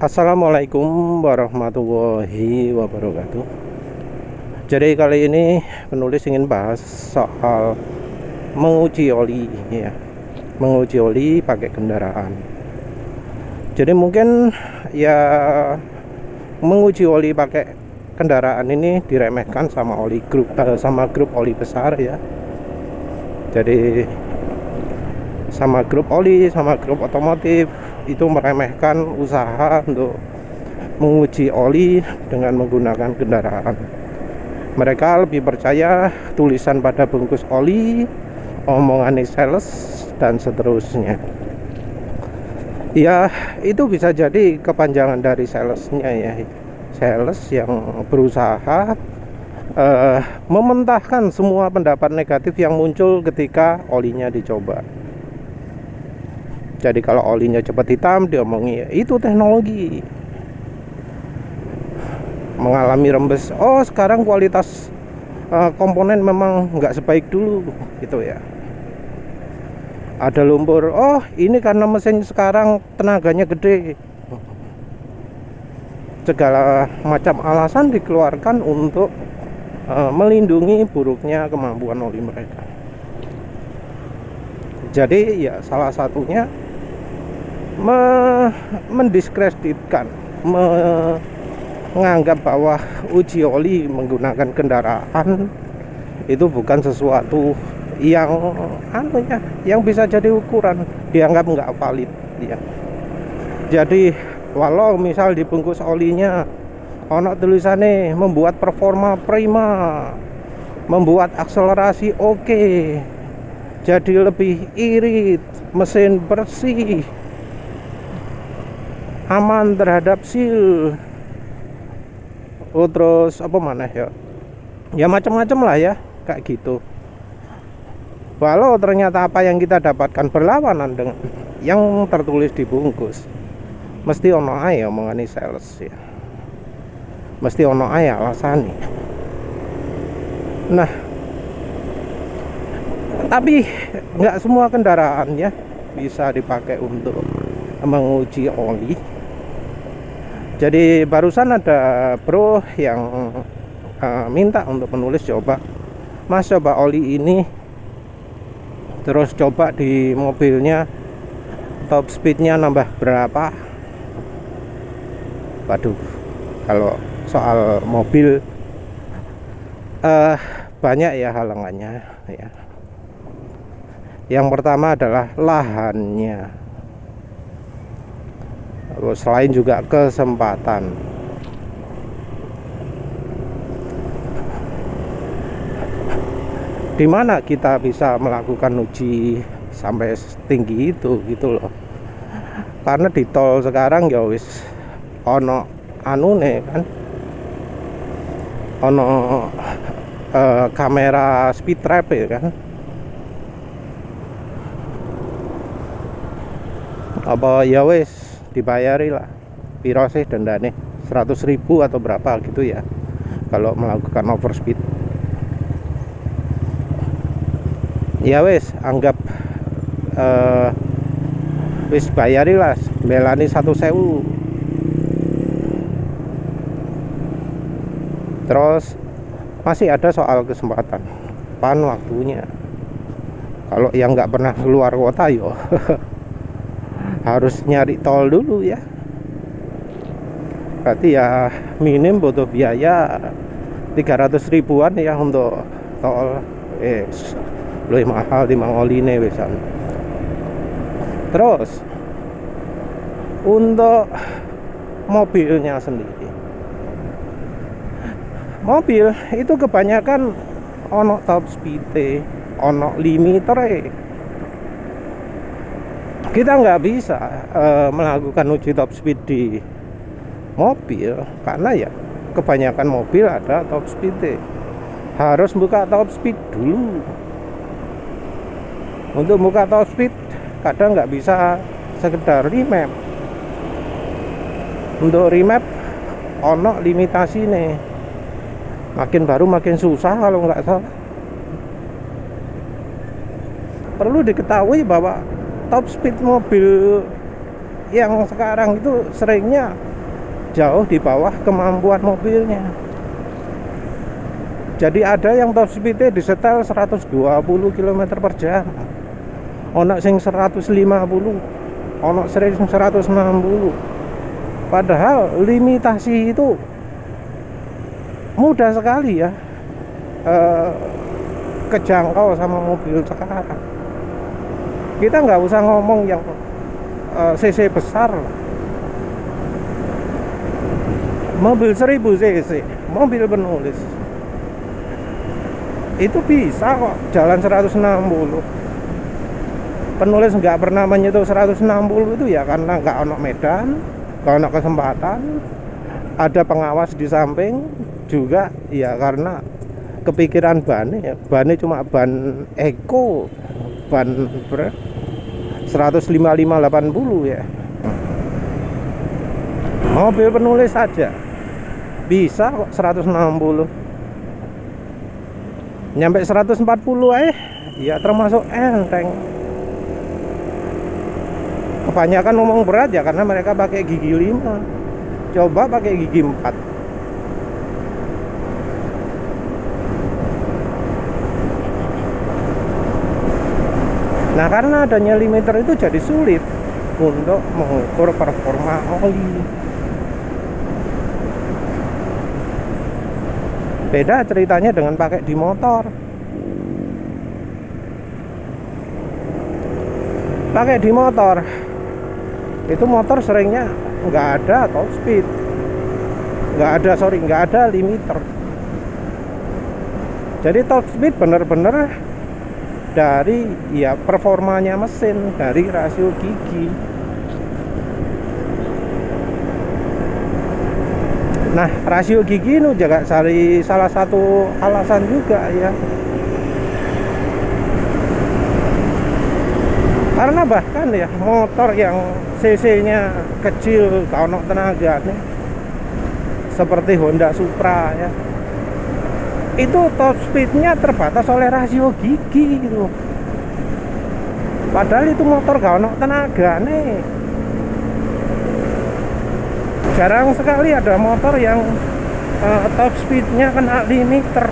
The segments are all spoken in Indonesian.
Assalamualaikum warahmatullahi wabarakatuh. Jadi kali ini penulis ingin bahas soal menguji oli ya. Menguji oli pakai kendaraan. Jadi mungkin ya menguji oli pakai kendaraan ini diremehkan sama grup oli besar ya. Jadi sama grup oli, sama grup otomotif itu meremehkan usaha untuk menguji oli dengan menggunakan kendaraan. Mereka lebih percaya tulisan pada bungkus oli, omongan sales, dan seterusnya. Ya, itu bisa jadi kepanjangan dari salesnya ya. Sales yang berusaha mementahkan semua pendapat negatif yang muncul ketika olinya dicoba. Jadi kalau olinya cepat hitam, diomongi itu teknologi mengalami rembes. Oh, sekarang kualitas komponen memang nggak sebaik dulu gitu ya. Ada lumpur. Oh, ini karena mesin sekarang tenaganya gede. Segala macam alasan dikeluarkan untuk melindungi buruknya kemampuan oli mereka. Jadi ya salah satunya mendiskreditkan, menganggap bahwa uji oli menggunakan kendaraan itu bukan sesuatu yang yang bisa jadi ukuran, dianggap nggak valid ya. Jadi walau misal dibungkus olinya ono tulisannya membuat performa prima, membuat akselerasi oke, jadi lebih irit, mesin bersih, aman terhadap seal, terus apa mana ya macam-macam lah ya kayak gitu. Walau ternyata apa yang kita dapatkan berlawanan dengan yang tertulis di bungkus, mesti ono ae omongane sales ya, mesti ono ae alasane. Nah, tapi nggak semua kendaraan ya bisa dipakai untuk menguji oli. Jadi barusan ada bro yang minta untuk penulis coba oli ini, terus coba di mobilnya top speednya nambah berapa. Waduh, kalau soal mobil banyak ya halangannya ya. Yang pertama adalah lahannya. Selain juga kesempatan. Di mana kita bisa melakukan uji sampai setinggi itu gitu loh. Karena di tol sekarang ya wis ono anune kan. Ono kamera speed trap ya kan. Apa ya wis dibayari lah, piro sih dendane 100.000 atau berapa gitu ya kalau melakukan overspeed. Ya wis anggap wis bayari lah, belani 1.000. Terus masih ada soal kesempatan, kapan waktunya. Kalau yang nggak pernah keluar kota yo harus nyari tol dulu ya. Berarti ya minim butuh biaya 300 ribuan ya untuk tol. Lebih mahal di Mangoline misalnya. Terus untuk mobilnya sendiri, mobil itu kebanyakan ono top speed, ono limiter. Kita nggak bisa melakukan uji top speed di mobil karena ya kebanyakan mobil ada top speed. Harus buka top speed dulu. Untuk buka top speed kadang nggak bisa sekedar remap. Untuk remap ono limitasi nih. Makin baru makin susah kalau nggak salah. Perlu diketahui bahwa top speed mobil yang sekarang itu seringnya jauh di bawah kemampuan mobilnya. Jadi ada yang top speednya disetel 120 km per jam, ono sing 150, ono sing 160. Padahal limitasi itu mudah sekali ya kejangkau sama mobil sekarang. Kita nggak usah ngomong yang cc besar, mobil 1000 cc, mobil penulis itu bisa kok jalan 160. Penulis nggak pernah menyentuh 160 itu ya karena nggak ono medan, nggak ono kesempatan, ada pengawas di samping juga ya, karena kepikiran bannya cuma ban Eco, ban 155 80 ya. Mobil penulis saja bisa kok 160. Nyampe 140 ya termasuk enteng. Kebanyakan ngomong berat ya karena mereka pakai gigi 5. Coba pakai gigi 4. Nah, karena adanya limiter itu jadi sulit untuk mengukur performa oli. Beda ceritanya dengan pakai di motor. Pakai di motor itu motor seringnya nggak ada top speed, nggak ada limiter. Jadi top speed bener-bener dari ya performanya mesin, dari rasio gigi. Nah, rasio gigi ini juga salah satu alasan juga ya. Karena bahkan ya motor yang cc-nya kecil, kalau tenaga nih, seperti Honda Supra ya, itu top speednya terbatas oleh rasio gigi gitu. Padahal itu motor kalau tenaga nih. Jarang sekali ada motor yang top speednya kena limiter.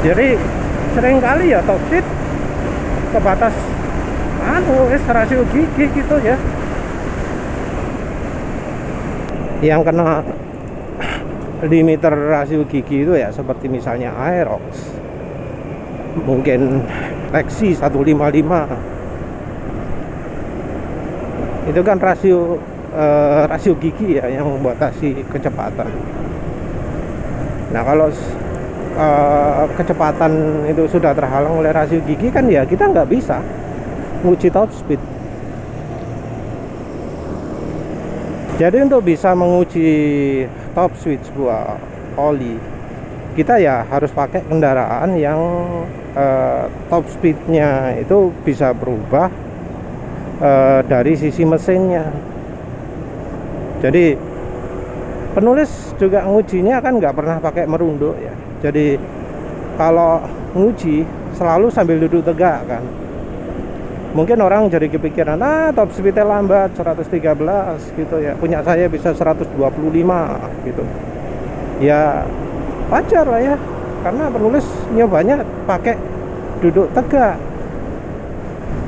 Jadi seringkali ya top speed kebatas rasio gigi gitu ya. Yang kena limiter rasio gigi itu ya seperti misalnya Aerox, mungkin Lexi 155. Itu kan rasio gigi ya yang membatasi kecepatan. Nah, kalau kecepatan itu sudah terhalang oleh rasio gigi kan ya kita nggak bisa menguji top speed. Jadi untuk bisa menguji top speed sebuah oli, kita ya harus pakai kendaraan yang top speednya itu bisa berubah dari sisi mesinnya. Jadi penulis juga ngujinya kan nggak pernah pakai merunduk ya. Jadi kalau nguji selalu sambil duduk tegak kan. Mungkin orang jadi kepikiran top speednya lambat 113 gitu ya, punya saya bisa 125 gitu ya, wajar lah ya, karena penulis nyobanya pakai duduk tegak.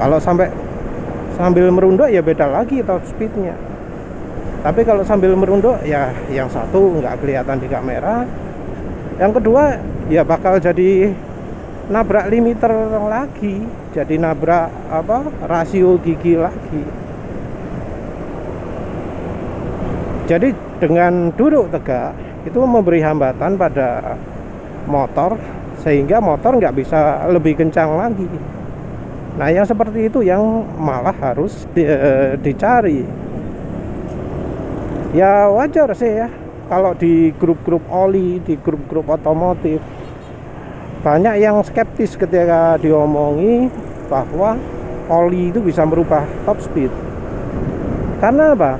Kalau sambil merunduk ya beda lagi top speednya. Tapi kalau sambil merunduk ya yang satu nggak kelihatan di kamera, yang kedua ya bakal jadi nabrak limiter lagi, jadi nabrak rasio gigi lagi. Jadi dengan duduk tegak itu memberi hambatan pada motor sehingga motor nggak bisa lebih kencang lagi. Nah, yang seperti itu yang malah harus dicari. Ya wajar sih ya, kalau di grup-grup oli, di grup-grup otomotif, banyak yang skeptis ketika diomongi bahwa oli itu bisa merubah top speed. Karena apa?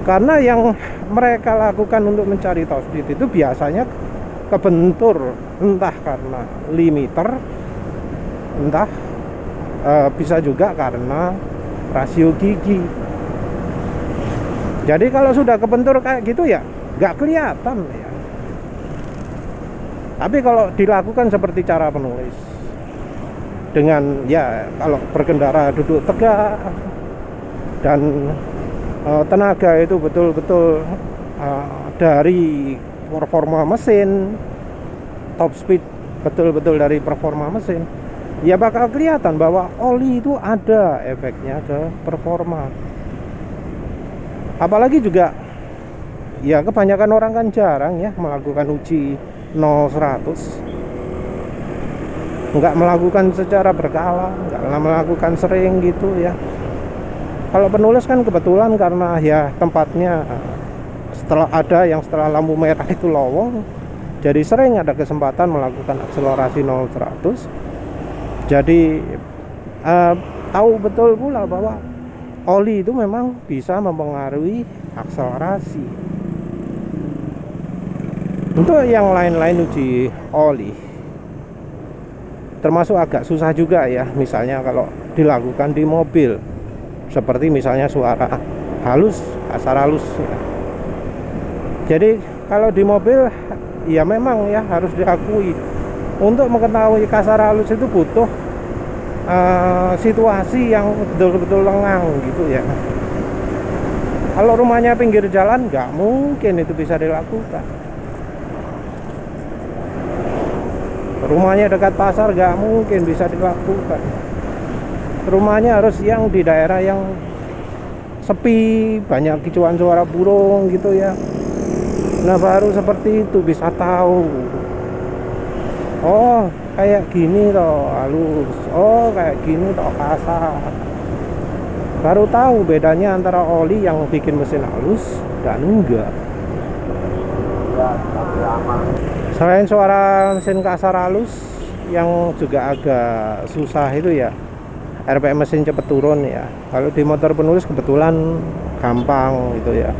Karena yang mereka lakukan untuk mencari top speed itu biasanya kebentur, entah karena limiter, entah bisa juga karena rasio gigi. Jadi kalau sudah kebentur kayak gitu ya nggak kelihatan ya. Tapi kalau dilakukan seperti cara penulis, dengan ya kalau berkendara duduk tegak dan tenaga itu betul-betul dari performa mesin, top speed betul-betul dari performa mesin, ya bakal kelihatan bahwa oli itu ada efeknya ke performa. Apalagi juga ya kebanyakan orang kan jarang ya melakukan uji 0-100, nggak melakukan secara berkala, nggak melakukan sering gitu ya. Kalau penulis kan kebetulan karena ya tempatnya setelah lampu merah itu lowong, jadi sering ada kesempatan melakukan akselerasi 0-100. Jadi tahu betul pula bahwa oli itu memang bisa mempengaruhi akselerasi. Untuk yang lain-lain uji oli termasuk agak susah juga ya, misalnya kalau dilakukan di mobil, seperti misalnya suara halus, kasar halus ya. Jadi kalau di mobil ya memang ya harus diakui, untuk mengetahui kasar halus itu butuh situasi yang betul-betul lengang gitu ya. Kalau rumahnya pinggir jalan nggak mungkin itu bisa dilakukan. Rumahnya dekat pasar nggak mungkin bisa dilakukan. Rumahnya harus yang di daerah yang sepi, banyak kicauan suara burung gitu ya. Nah baru seperti itu bisa tahu, oh kayak gini toh halus, oh kayak gini toh kasar. Baru tahu bedanya antara oli yang bikin mesin halus dan enggak. Selain suara mesin kasar halus, yang juga agak susah itu ya RPM mesin cepet turun ya. Kalau di motor penulis kebetulan gampang gitu ya.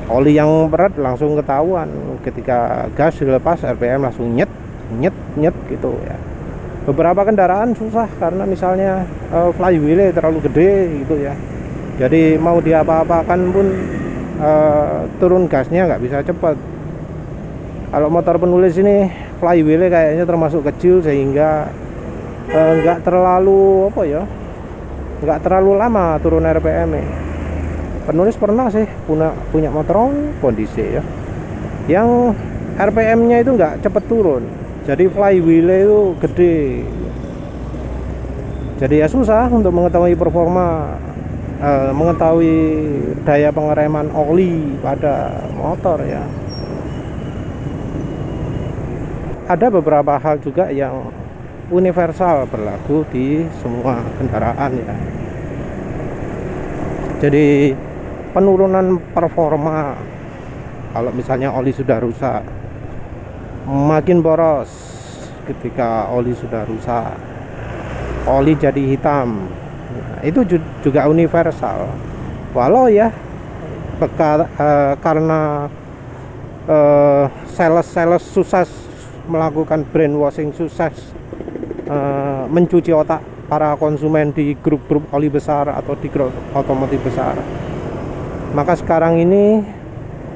Oli yang berat langsung ketahuan, ketika gas dilepas RPM langsung nyet gitu ya. Beberapa kendaraan susah karena misalnya flywheel terlalu gede gitu ya. Jadi mau diapa-apakan pun turun gasnya nggak bisa cepat. Kalau motor penulis ini flywheel kayaknya termasuk kecil sehingga nggak terlalu nggak terlalu lama turun RPM -nya. Penulis pernah sih punya motor kondisi ya yang RPM-nya itu nggak cepet turun, jadi flywheel itu gede, jadi ya susah untuk mengetahui performa, mengetahui daya pengereman oli pada motor ya. Ada beberapa hal juga yang universal berlaku di semua kendaraan ya. Jadi penurunan performa kalau misalnya oli sudah rusak, makin boros ketika oli sudah rusak, oli jadi hitam. Nah, itu juga universal. Walau ya karena sales sukses melakukan brainwashing, sukses mencuci otak para konsumen di grup-grup oli besar atau di grup otomotif besar, maka sekarang ini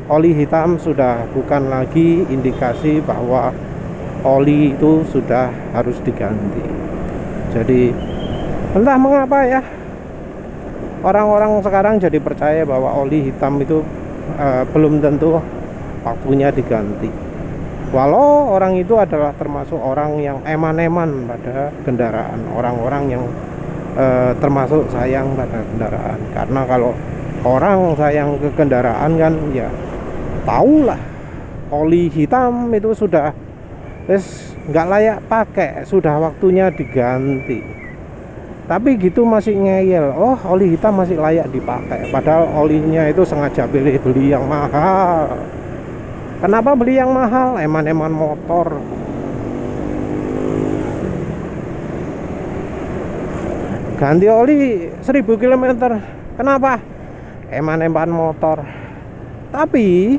oli hitam sudah bukan lagi indikasi bahwa oli itu sudah harus diganti. Jadi entah mengapa ya orang-orang sekarang jadi percaya bahwa oli hitam itu belum tentu waktunya diganti. Walau orang itu adalah termasuk orang yang eman-eman pada kendaraan, orang-orang yang termasuk sayang pada kendaraan. Karena kalau orang sayang ke kendaraan kan ya tahulah oli hitam itu sudah nggak layak pakai, sudah waktunya diganti. Tapi gitu masih ngeyel, oh oli hitam masih layak dipakai, padahal olinya itu sengaja beli yang mahal. Kenapa beli yang mahal? Eman-eman motor. Ganti oli 1000 km. Kenapa? Eman-eman motor. Tapi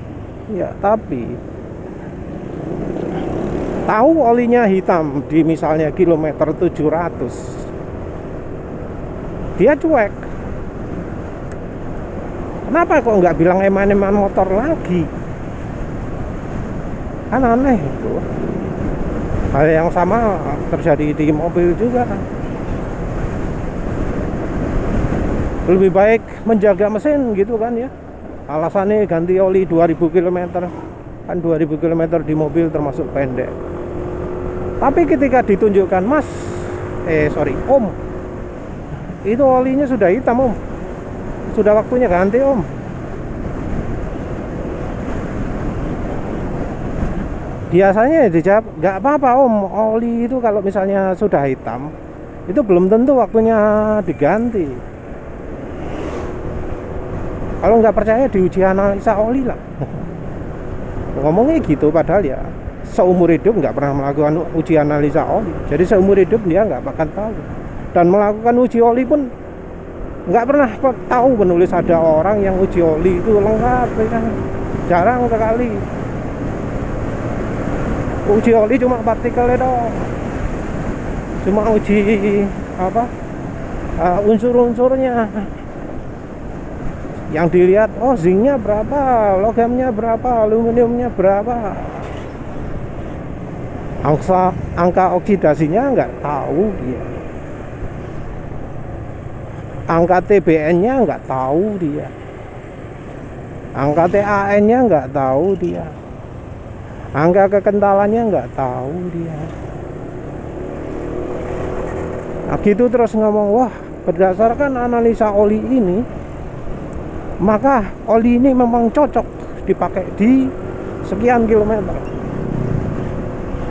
tahu olinya hitam di misalnya kilometer 700. dia cuek. Kenapa kok nggak bilang eman-eman motor lagi? Kan aneh itu. Hal yang sama terjadi di mobil juga. Lebih baik menjaga mesin gitu kan ya. Alasannya ganti oli 2000 km. Kan 2000 km di mobil termasuk pendek. Tapi ketika ditunjukkan, Mas, Om, itu olinya sudah hitam, Om. Sudah waktunya ganti, Om. Biasanya dijawab, nggak apa-apa, Om. Oli itu kalau misalnya sudah hitam, itu belum tentu waktunya diganti. Kalau nggak percaya diuji analisa oli lah. Ngomongnya gitu, padahal ya seumur hidup nggak pernah melakukan uji analisa oli. Jadi seumur hidup dia nggak akan tahu. Dan melakukan uji oli pun nggak pernah tahu menulis ada orang yang uji oli itu lengkap ya. Jarang sekali. Uji oli cuma partikelnya dong. Cuma uji apa? Unsur-unsurnya. Yang dilihat, oh zincnya berapa, logamnya berapa, aluminiumnya berapa. Angka oksidasinya nggak tahu dia. Angka TBN-nya nggak tahu dia. Angka TAN-nya nggak tahu dia. Angka kekentalannya nggak tahu dia. Nah gitu terus ngomong, wah berdasarkan analisa oli ini, maka oli ini memang cocok dipakai di sekian kilometer.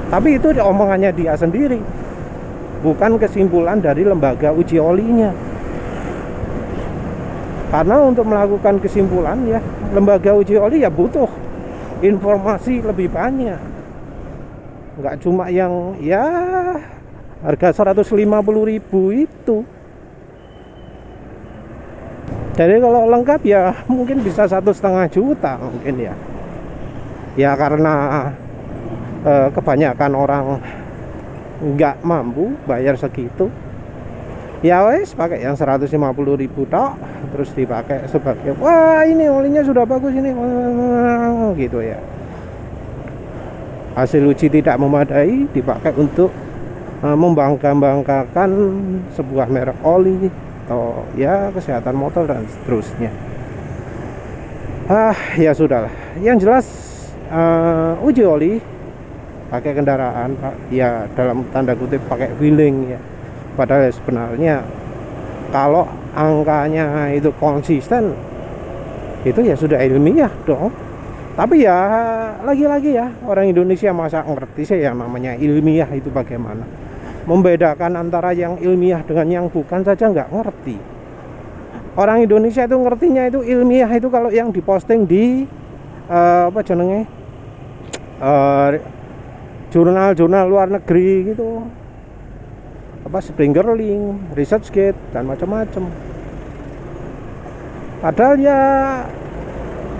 Tapi itu omongannya dia sendiri, bukan kesimpulan dari lembaga uji olinya. Karena untuk melakukan kesimpulan ya, lembaga uji oli ya butuh informasi lebih banyak. Nggak cuma yang ya harga 150.000 itu. Jadi kalau lengkap ya mungkin bisa 1,5 juta mungkin ya. Ya karena kebanyakan orang nggak mampu bayar segitu. Ya wes pakai yang 150.000 tok, terus dipakai sebagai wah ini olinya sudah bagus ini gitu ya. Hasil uji tidak memadai dipakai untuk membangga-banggakan sebuah merek oli atau ya kesehatan motor dan seterusnya. Ya sudahlah. Yang jelas uji oli pakai kendaraan Pak, ya dalam tanda kutip pakai wheeling ya. Padahal sebenarnya kalau angkanya itu konsisten, itu ya sudah ilmiah dong. Tapi ya lagi-lagi ya orang Indonesia masa ngerti sih yang namanya ilmiah itu bagaimana. Membedakan antara yang ilmiah dengan yang bukan saja nggak ngerti. Orang Indonesia itu ngertinya itu ilmiah itu kalau yang diposting di jurnal-jurnal luar negeri gitu, Springer Link, ResearchGate dan macam-macam. Padahal ya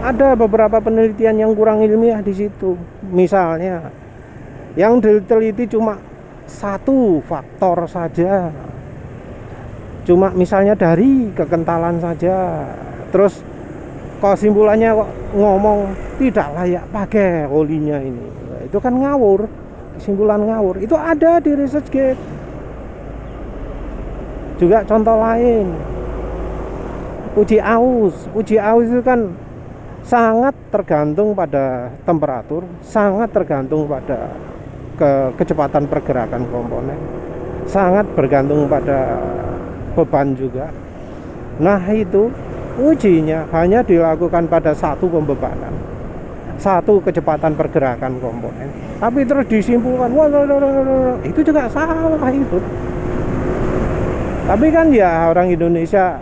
ada beberapa penelitian yang kurang ilmiah di situ. Misalnya yang diteliti cuma satu faktor saja, cuma misalnya dari kekentalan saja, terus kesimpulannya kok ngomong tidak layak pakai olinya ini. Itu kan ngawur, kesimpulan ngawur. Itu ada di ResearchGate. Juga contoh lain, uji aus itu kan sangat tergantung pada temperatur, sangat tergantung pada kecepatan pergerakan komponen, sangat bergantung pada beban juga. Nah itu ujinya hanya dilakukan pada satu pembebanan, satu kecepatan pergerakan komponen. Tapi terus disimpulkan, wah itu juga salah itu. Tapi kan ya orang Indonesia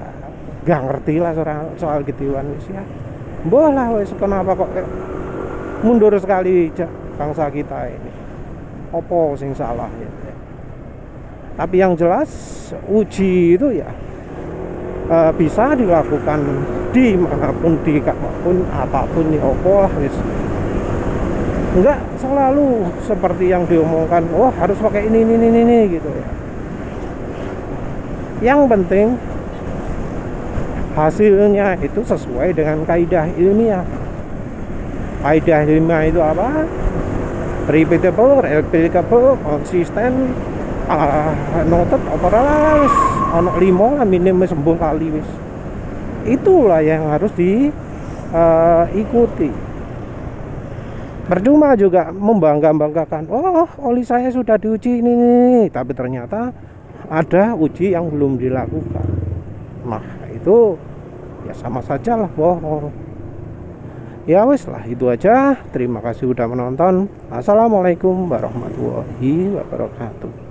gak ngerti lah soal gituan ya. Bolah wes kenapa kok mundur sekali bangsa kita ini. Opo sing salah ya. Tapi yang jelas uji itu ya bisa dilakukan di manapun, di kapanpun, apapun ya opo lah wes. Enggak selalu seperti yang diomongkan, harus pakai ini gitu ya. Yang penting hasilnya itu sesuai dengan kaidah ilmiah. Kaidah ilmiah itu apa? Repeatable, replicable, konsisten, noted, operalis, ono 5 lah minimum sembung kali wis. Itulah yang harus diikuti. Percuma juga membangga-banggakan, oh oli saya sudah diuji ini nih, tapi ternyata ada uji yang belum dilakukan. Nah itu ya sama saja lah bohong. Ya wis lah, itu aja. Terima kasih udah menonton. Assalamualaikum warahmatullahi wabarakatuh.